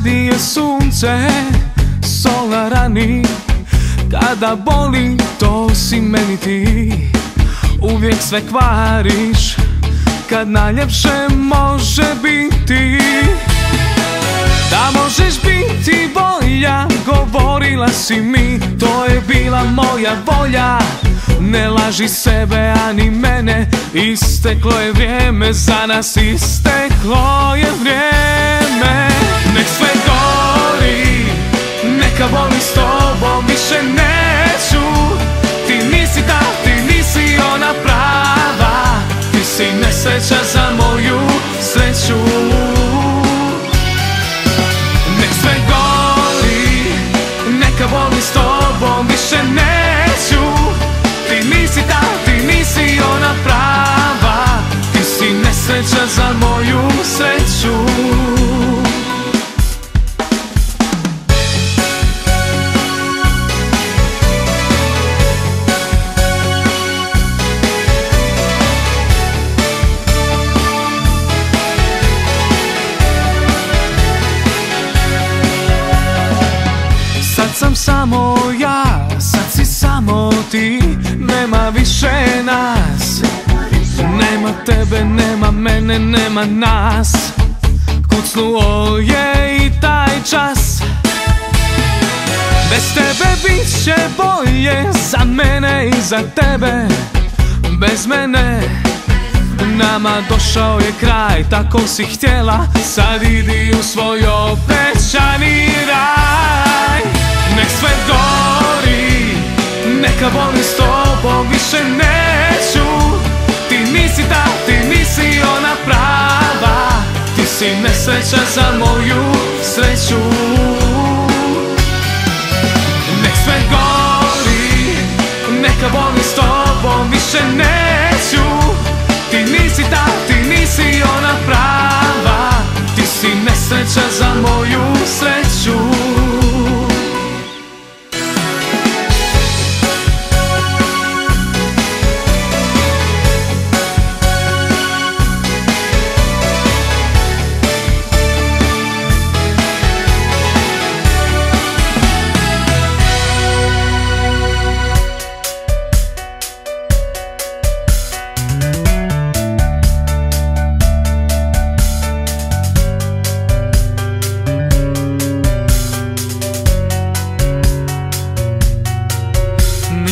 Ti je sunce, solarani. Kada boli, to si meni ti. Uvijek sve kvariš, kad najljepše može biti. Da možeš biti bolja, govorila si mi, to je bila moja volja. Ne laži sebe ani mene, isteklo je vrijeme za nas, isteklo je vrijeme. Nek sve gori, neka boli, s tobom više neću. Ti nisi ta, ti nisi ona prava, ti si nesreća za moju sreću. Nek sve gori, neka boli, s tobom više neću. Ti nisi ta, ti nisi ona prava, ti si nesreća za moju sreću. Sad sam samo ja, sad si samo ti. Nema više nas, nema tebe, nema mene, nema nas. Kucnuo je i taj čas. Bez tebe bit će bolje, za mene i za tebe. Bez mene nama došao je kraj, tako si htjela, sad idi u svoj obećani raj. Nek sve gori, neka boli, s tobom više neću. Ti nisi ta, ti nisi ona prava, ti si nesreća za moju sreću. Nek sve gori, neka boli, s tobom više neću. Ti nisi ta, ti nisi ona prava, ti si nesreća za moju sreću.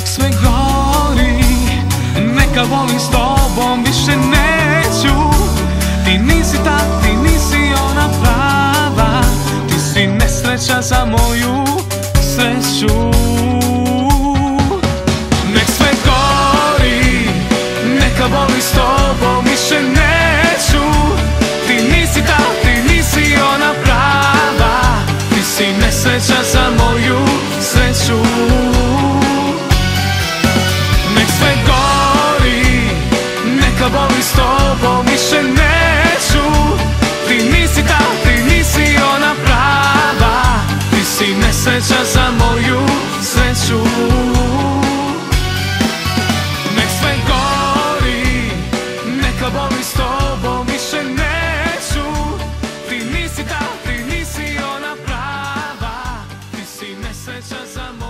Sve gori, neka boli, s tobom više neću. Ti nisi ta, ti nisi ona prava, ti si nesreća za moju sreću. Nek sve gori, neka boli, s tobom više neću. Ti nisi ta, ti nisi ona prava, ti si nesreća za moju sreću. Neka boli, s tobom više neću. Ti nisi ta, ti nisi ona prava, ti si nesreća za moju sreću. Nek sve gori, neka boli, s tobom više neću. Ti nisi ta, ti nisi ona prava, ti si nesreća za moju sreću.